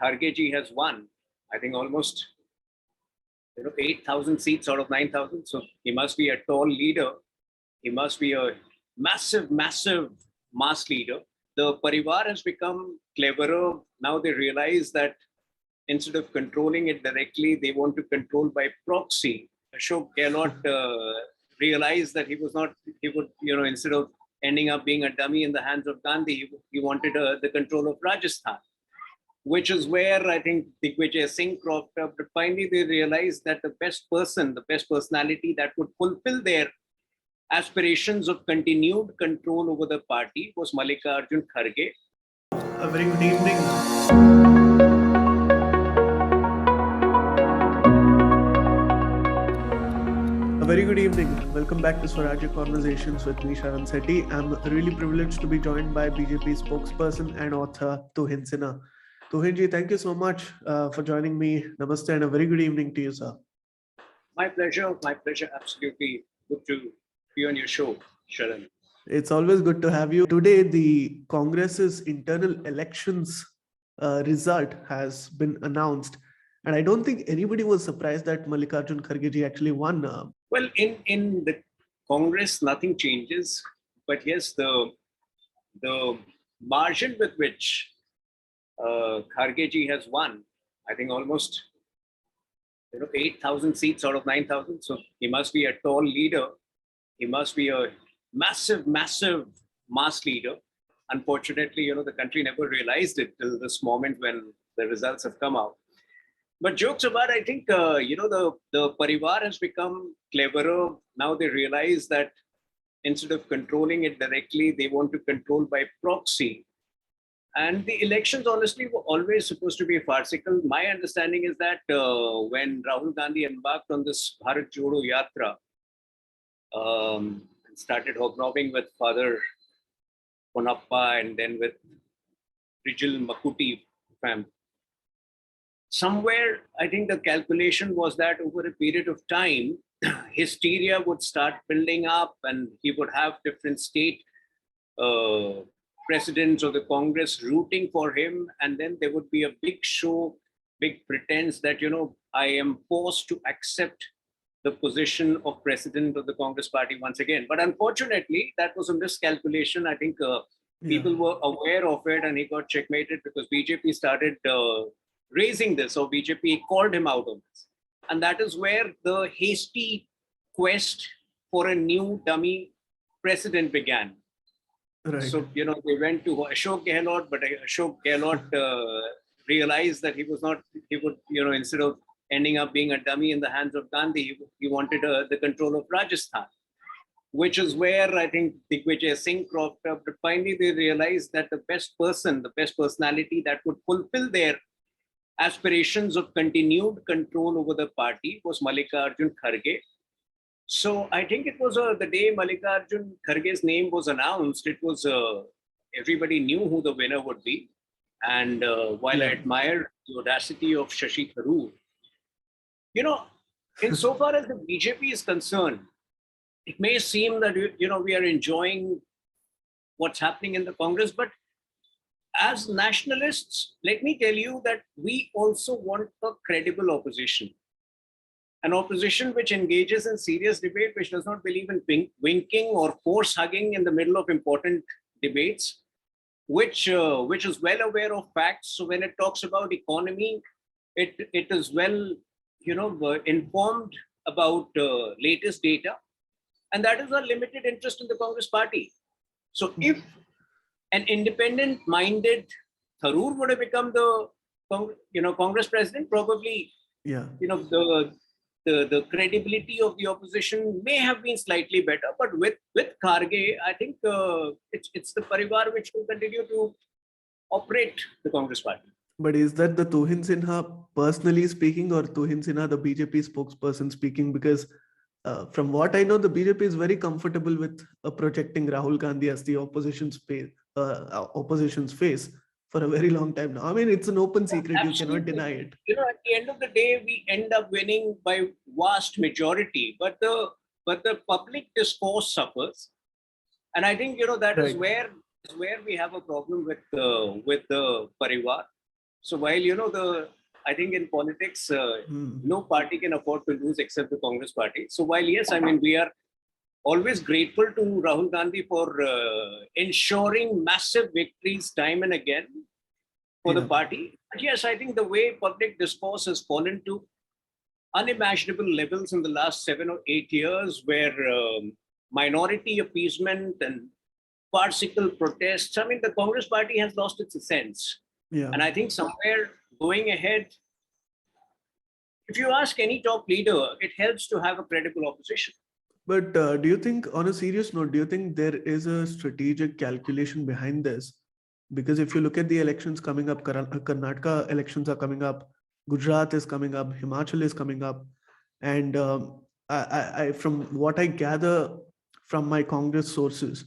Kharge ji has won, I think, almost 8,000 seats out of 9,000. So he must be a tall leader. He must be a massive, massive mass leader. The Parivar has become cleverer. Now they realize that instead of controlling it directly, they want to control by proxy. Ashok Gehlot realized that he would, instead of ending up being a dummy in the hands of Gandhi, he wanted the control of Rajasthan, which is where I think Digvijay Singh cropped up. But finally, they realized that the best personality that would fulfill their aspirations of continued control over the party was Mallikarjun Kharge. A very good evening. Very good evening. Welcome back to Swarajya Conversations with me, Sharan Setty. I'm really privileged to be joined by BJP spokesperson and author Tuhin Sinha. Tuhin ji, thank you so much for joining me. Namaste and a very good evening to you, sir. My pleasure. Absolutely good to be on your show, Sharan. It's always good to have you. Today, the Congress's internal elections result has been announced. And I don't think anybody was surprised that Mallikarjun Kharge ji actually won. Well, in the Congress, nothing changes. But yes, the margin with which Kharge ji has won, I think almost 8,000 seats out of 9,000. So he must be a tall leader. He must be a massive, massive mass leader. Unfortunately, the country never realized it till this moment when the results have come out. But jokes apart, I think, the Parivar has become cleverer. Now they realize that instead of controlling it directly, they want to control by proxy. And the elections, honestly, were always supposed to be farcical. My understanding is that when Rahul Gandhi embarked on this Bharat Jodo Yatra, started hobnobbing with Father Ponappa and then with Rijal Makuti family. Somewhere, I think the calculation was that over a period of time, hysteria would start building up and he would have different state presidents of the Congress rooting for him. And then there would be a big show, big pretense that, I am forced to accept the position of president of the Congress party once again. But unfortunately, that was a miscalculation. I think people were aware of it and he got checkmated because BJP started raising this, or BJP called him out on this. And that is where the hasty quest for a new dummy president began. Right. So, they went to Ashok Gehlot, but Ashok Gehlot realized that he would, instead of ending up being a dummy in the hands of Gandhi, he wanted the control of Rajasthan, which is where I think Digvijay Singh cropped up. But finally, they realized that the best personality that would fulfill their aspirations of continued control over the party was Mallikarjun Kharge. So I think it was the day Mallikarjun Kharge's name was announced, it was everybody knew who the winner would be. And while I admire the audacity of Shashi Tharoor, insofar as the BJP is concerned, it may seem that, we are enjoying what's happening in the Congress, but as nationalists, let me tell you that we also want a credible opposition. An opposition which engages in serious debate, which does not believe in winking or force hugging in the middle of important debates, which is well aware of facts. So when it talks about economy, it is well, informed about latest data. And that is a limited interest in the Congress party. So if an independent-minded Tharoor would have become the Congress president, probably the credibility of the opposition may have been slightly better. But with Kharge, I think it's the Parivar which will continue to operate the Congress party. But is that the Tuhin Sinha personally speaking or Tuhin Sinha, the BJP spokesperson speaking? Because from what I know, the BJP is very comfortable with projecting Rahul Gandhi as the opposition's face for a very long time now. I mean, it's an open secret. Absolutely. You cannot deny it. At the end of the day, we end up winning by vast majority, but the public discourse suffers. And I think, that is where we have a problem with the Parivar. So while, I think in politics, no party can afford to lose except the Congress party. So while, yes, I mean, we are always grateful to Rahul Gandhi for ensuring massive victories time and again for the party. But yes, I think the way public discourse has fallen to unimaginable levels in the last 7 or 8 years, where minority appeasement and farcical protests, I mean, the Congress party has lost its essence. Yeah. And I think somewhere going ahead, if you ask any top leader, it helps to have a credible opposition. But do you think, on a serious note, do you think there is a strategic calculation behind this? Because if you look at the elections coming up, Karnataka elections are coming up, Gujarat is coming up, Himachal is coming up. And from what I gather from my Congress sources,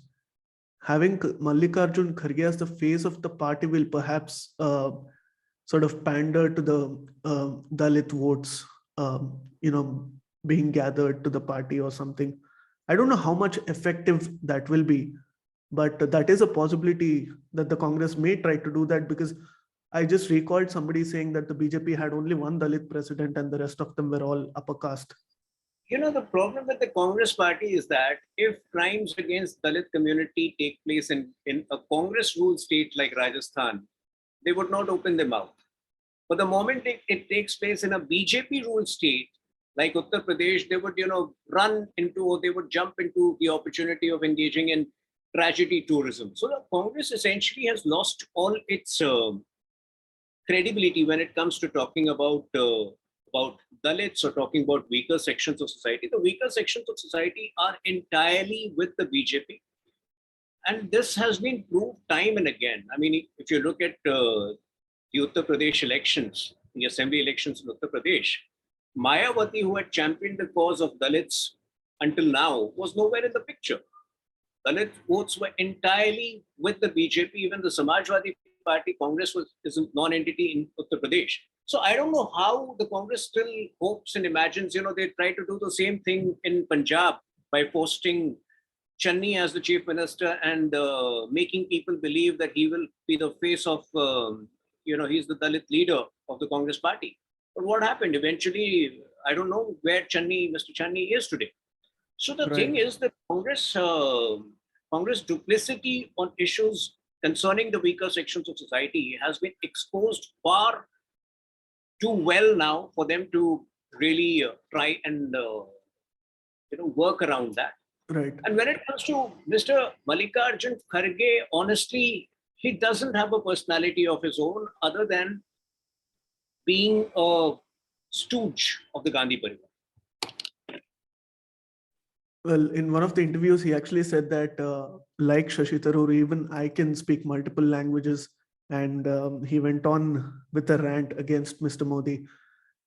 having Mallikarjun Kharge as the face of the party will perhaps sort of pander to the Dalit votes, being gathered to the party or something. I don't know how much effective that will be, but that is a possibility that the Congress may try to do that, because I just recalled somebody saying that the BJP had only one Dalit president and the rest of them were all upper caste. The problem with the Congress party is that if crimes against Dalit community take place in a Congress ruled state like Rajasthan, they would not open their mouth. But the moment it takes place in a BJP ruled state like Uttar Pradesh, they would, run into, or they would jump into the opportunity of engaging in tragedy tourism. So the Congress essentially has lost all its credibility when it comes to talking about Dalits or talking about weaker sections of society. The weaker sections of society are entirely with the BJP. And this has been proved time and again. I mean, if you look at the Uttar Pradesh elections, the assembly elections in Uttar Pradesh, Mayawati, who had championed the cause of Dalits until now, was nowhere in the picture. Dalit votes were entirely with the BJP. Even the Samajwadi Party, Congress is a non-entity in Uttar Pradesh. So I don't know how the Congress still hopes and imagines, they try to do the same thing in Punjab by posting Channi as the chief minister and making people believe that he will be the face of, he's the Dalit leader of the Congress party. But what happened? Eventually, I don't know where Mr. Channi is today. So the thing is that Congress duplicity on issues concerning the weaker sections of society has been exposed far too well now for them to really try and work around that. Right. And when it comes to Mr. Mallikarjun Kharge, honestly, he doesn't have a personality of his own other than being a stooge of the Gandhi Parivar. Well, in one of the interviews, he actually said that, like Shashi Tharoor, even I can speak multiple languages. And he went on with a rant against Mr. Modi.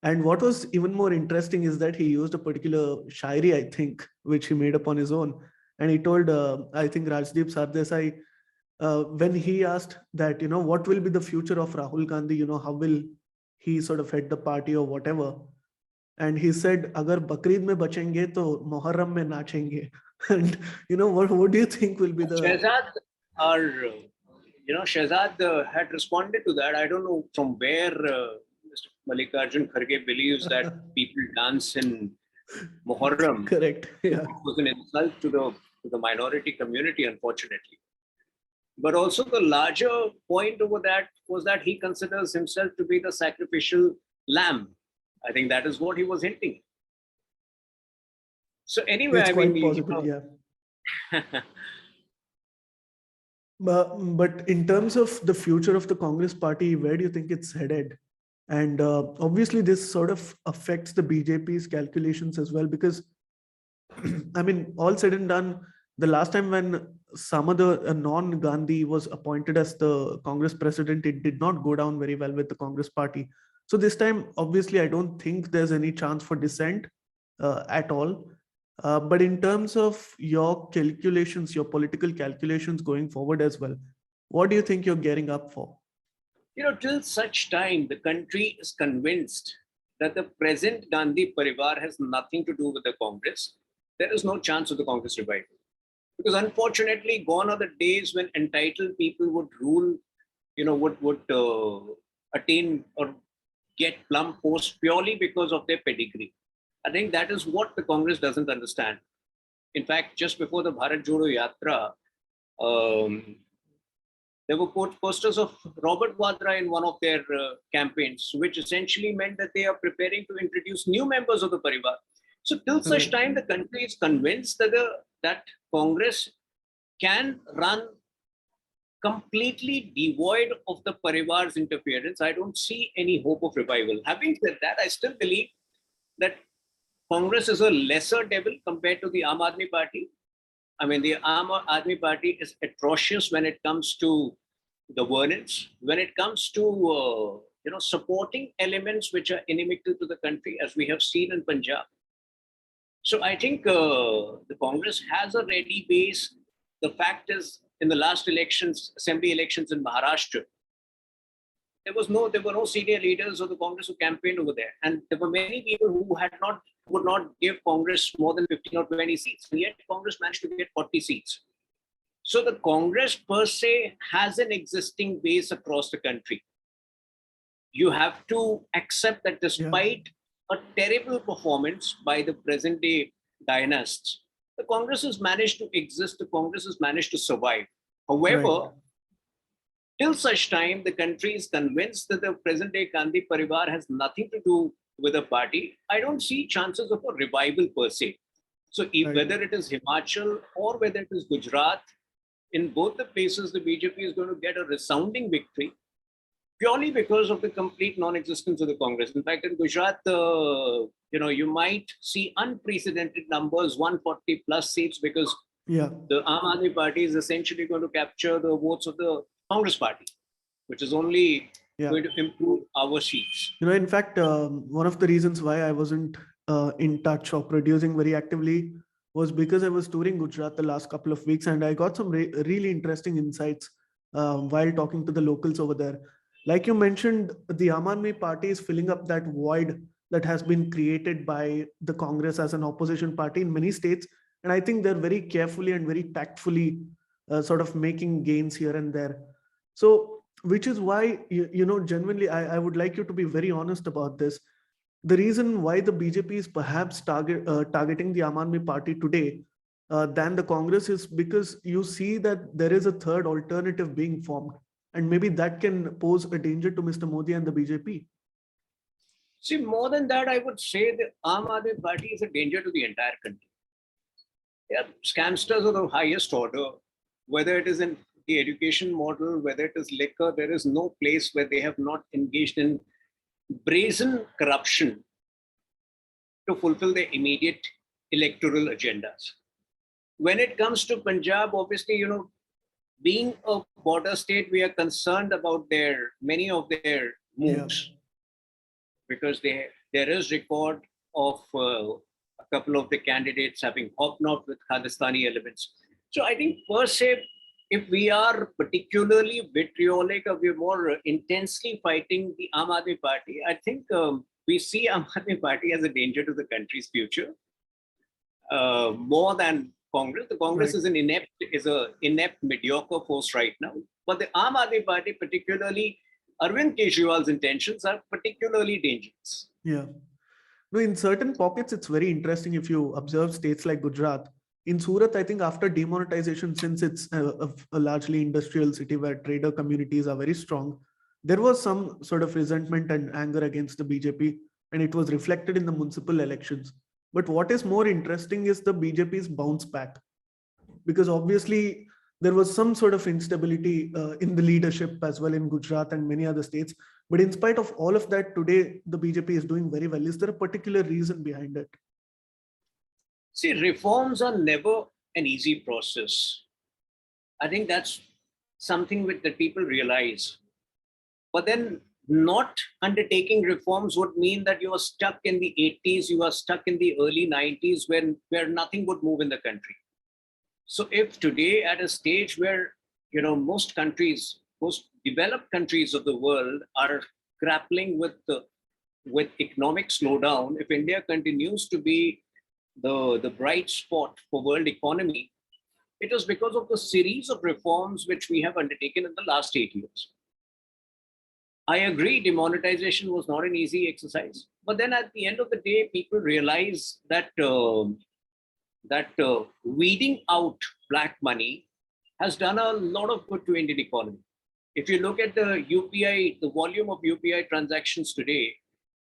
And what was even more interesting is that he used a particular shairi, I think, which he made up on his own. And he told, I think, Rajdeep Sardesai, when he asked that, what will be the future of Rahul Gandhi, how will he sort of head the party or whatever. And he said, agar Bakrid mein bachenge, to Muharram mein nachenge. And, what do you think will be the... Shehzad had responded to that. I don't know from where Mr. Mallikarjun Kharge believes that people dance in Muharram. Correct. Yeah. It was an insult to the minority community, unfortunately. But also the larger point over that was that he considers himself to be the sacrificial lamb. I think that is what he was hinting. So anyway, it's quite possible, yeah. But in terms of the future of the Congress party, where do you think it's headed? And obviously, this sort of affects the BJP's calculations as well, because, I mean, all said and done, the last time when a non-Gandhi was appointed as the Congress president, it did not go down very well with the Congress party. So this time, obviously, I don't think there's any chance for dissent at all. But in terms of your calculations, your political calculations going forward as well, what do you think you're gearing up for? Till such time, the country is convinced that the present Gandhi Parivar has nothing to do with the Congress, there is no chance of the Congress revival. Because unfortunately, gone are the days when entitled people would rule, attain or get plum posts purely because of their pedigree. I think that is what the Congress doesn't understand. In fact, just before the Bharat Jodo Yatra, there were posters of Robert Vadra in one of their campaigns, which essentially meant that they are preparing to introduce new members of the Parivar. So till such time the country is convinced that Congress can run completely devoid of the Parivar's interference, I don't see any hope of revival. Having said that, I still believe that Congress is a lesser devil compared to the Aam Aadmi Party. I mean, the Aam Aadmi Party is atrocious when it comes to governance, when it comes to supporting elements which are inimical to the country, as we have seen in Punjab. So I think the Congress has a ready base. The fact is, in the last elections, assembly elections in Maharashtra, there were no senior leaders of the Congress who campaigned over there, and there were many people who would not give Congress more than 15 or 20 seats, and yet Congress managed to get 40 seats. So the Congress per se has an existing base across the country. You have to accept that despite a terrible performance by the present day dynasts, the Congress has managed to exist, the Congress has managed to survive. However, till such time, the country is convinced that the present day Gandhi Parivar has nothing to do with a party, I don't see chances of a revival per se. So whether it is Himachal or whether it is Gujarat, in both the places, the BJP is going to get a resounding victory purely because of the complete non-existence of the Congress. In fact, in Gujarat, you might see unprecedented numbers, 140 plus seats, because the Aam Aadmi Party is essentially going to capture the votes of the Congress Party, which is only going to improve our seats. In fact, one of the reasons why I wasn't in touch or producing very actively was because I was touring Gujarat the last couple of weeks, and I got some really interesting insights while talking to the locals over there. Like you mentioned, the Aam Aadmi Party is filling up that void that has been created by the Congress as an opposition party in many states. And I think they're very carefully and very tactfully sort of making gains here and there. So, which is why, genuinely, I would like you to be very honest about this. The reason why the BJP is perhaps targeting the Aam Aadmi Party today than the Congress is because you see that there is a third alternative being formed. And maybe that can pose a danger to Mr. Modi and the BJP. See, more than that, I would say the Aam Aadmi Party is a danger to the entire country. They are scamsters of the highest order, whether it is in the education model, whether it is liquor, there is no place where they have not engaged in brazen corruption to fulfill their immediate electoral agendas. When it comes to Punjab, obviously, being a border state, we are concerned about many of their moves, because there is record of a couple of the candidates having hobnobbed with Khalistani elements. So I think per se, if we are particularly vitriolic or we're more intensely fighting the Aam Aadmi Party, I think we see Aam Aadmi Party as a danger to the country's future more than Congress. The Congress is an inept, mediocre force right now. But the Aam Aadmi Party, particularly Arvind Kejriwal's intentions, are particularly dangerous. Yeah. No, in certain pockets, it's very interesting if you observe states like Gujarat. In Surat, I think after demonetization, since it's a largely industrial city where trader communities are very strong, there was some sort of resentment and anger against the BJP, and it was reflected in the municipal elections. But what is more interesting is the BJP's bounce back, because obviously there was some sort of instability in the leadership as well in Gujarat and many other states. But in spite of all of that, today the BJP is doing very well. Is there a particular reason behind it? See, reforms are never an easy process. I think that's something that people realize. But then not undertaking reforms would mean that you are stuck in the 80s, you are stuck in the early 90s where nothing would move in the country. So if today at a stage where, most developed countries of the world are grappling with economic slowdown, if India continues to be the bright spot for world economy, it is because of the series of reforms which we have undertaken in the last 8 years. I agree, demonetization was not an easy exercise. But then at the end of the day, people realize that weeding out black money has done a lot of good to Indian economy. If you look at the UPI, the volume of UPI transactions today,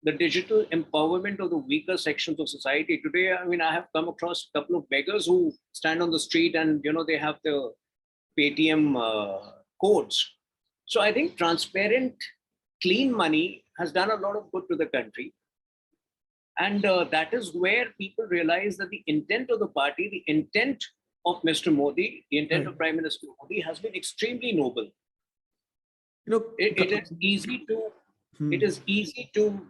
the digital empowerment of the weaker sections of society today, I mean, I have come across a couple of beggars who stand on the street and, they have the Paytm codes. So I think transparent, clean money has done a lot of good to the country. And that is where people realize that the intent of the party, the intent of Mr. Modi, the intent of Prime Minister Modi has been extremely noble. It is easy to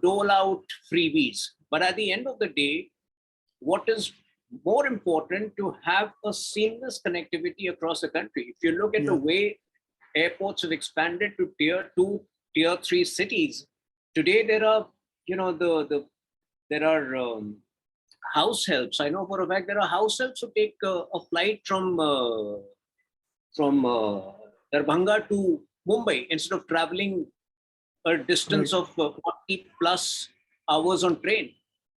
dole out freebies, but at the end of the day, what is more important to have a seamless connectivity across the country. If you look at the way airports have expanded to tier 2, tier 3 cities, today there are there are house helps. I know for a fact there are house helps who take a flight from Darbhanga to Mumbai instead of traveling a distance of 40 plus hours on train.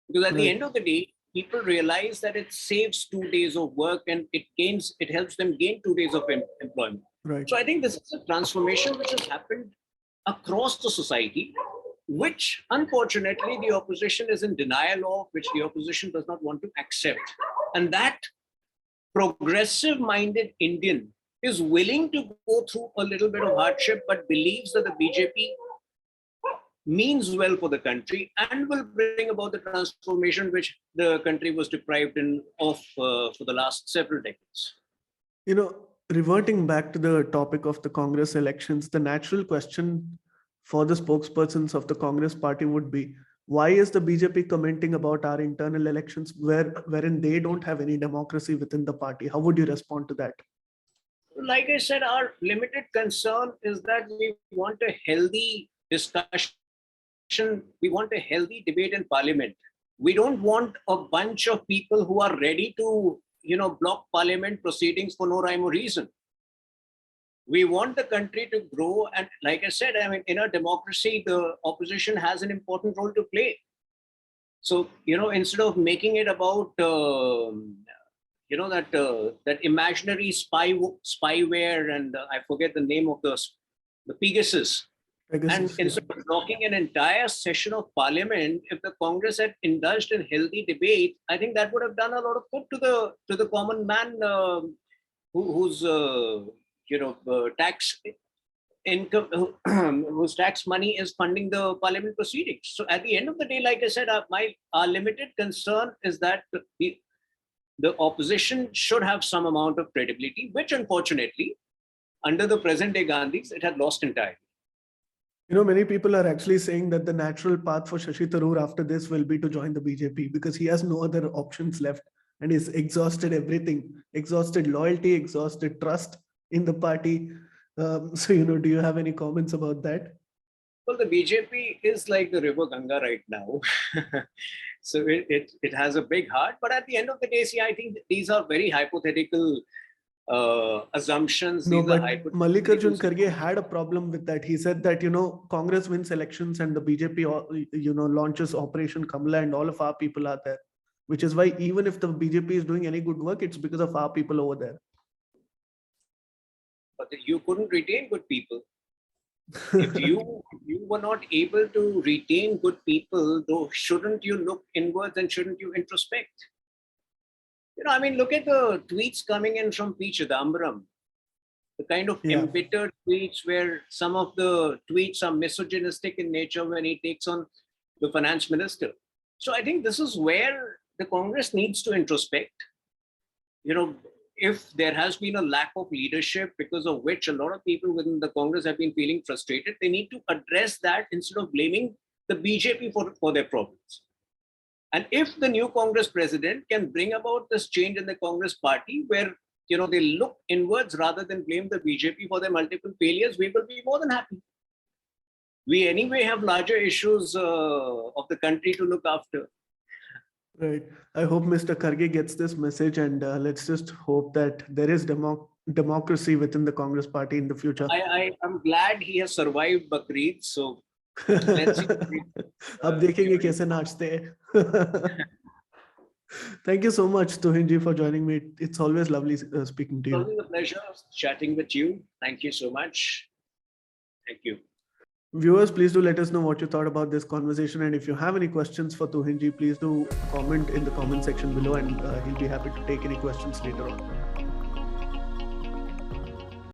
Because at the end of the day, people realize that it saves 2 days of work and it helps them gain 2 days of employment. So I think this is a transformation which has happened across the society, which unfortunately the opposition is in denial of, which the opposition does not want to accept. And that progressive-minded Indian is willing to go through a little bit of hardship, but believes that the BJP means well for the country and will bring about the transformation which the country was deprived of for the last several decades. Reverting back to the topic of the Congress elections, the natural question for the spokespersons of the Congress party would be, why is the BJP commenting about our internal elections wherein they don't have any democracy within the party? How would you respond to that? Like I said, our limited concern is that we want a healthy discussion. We want a healthy debate in parliament. We don't want a bunch of people who are ready to, block parliament proceedings for no rhyme or reason. We want the country to grow. And like I said, I mean, in a democracy, the opposition has an important role to play. So, instead of making it about, that imaginary spyware and I forget the name of the Pegasus. And instead of blocking an entire session of parliament, if the Congress had indulged in healthy debate, I think that would have done a lot of good to the common man whose tax income, whose tax money is funding the parliament proceedings. So at the end of the day, like I said, our limited concern is that the opposition should have some amount of credibility, which unfortunately, under the present day Gandhis, it had lost entirely. Many people are actually saying that the natural path for Shashi Tharoor after this will be to join the BJP because he has no other options left and he's exhausted everything, exhausted loyalty, exhausted trust in the party. So, do you have any comments about that? Well, the BJP is like the river Ganga right now. So it has a big heart. But at the end of the day, see, I think these are very hypothetical assumptions. No, but Mallikarjun Kharge had a problem with that. He said that, Congress wins elections and the BJP, launches Operation Kamala and all of our people are there, which is why even if the BJP is doing any good work, it's because of our people over there. But you couldn't retain good people. If you were not able to retain good people, though, shouldn't you look inwards and shouldn't you introspect? Look at the tweets coming in from P. Chidambaram. The kind of embittered tweets where some of the tweets are misogynistic in nature when he takes on the finance minister. So I think this is where the Congress needs to introspect. If there has been a lack of leadership because of which a lot of people within the Congress have been feeling frustrated, they need to address that instead of blaming the BJP for their problems. And if the new Congress president can bring about this change in the Congress party where, they look inwards rather than blame the BJP for their multiple failures, we will be more than happy. We anyway have larger issues of the country to look after. Right. I hope Mr. Kharge gets this message and let's just hope that there is democracy within the Congress party in the future. I'm glad he has survived Bakrid. So let's see. अब देखेंगे कैसे नाचते हैं. Thank you so much, Tuhin ji, for joining me. It's always lovely speaking to It's you. always a pleasure chatting with you. Thank you so much. Thank you. Viewers, please do let us know what you thought about this conversation. And if you have any questions for Tuhin ji, please do comment in the comment section below, and he'll be happy to take any questions later on.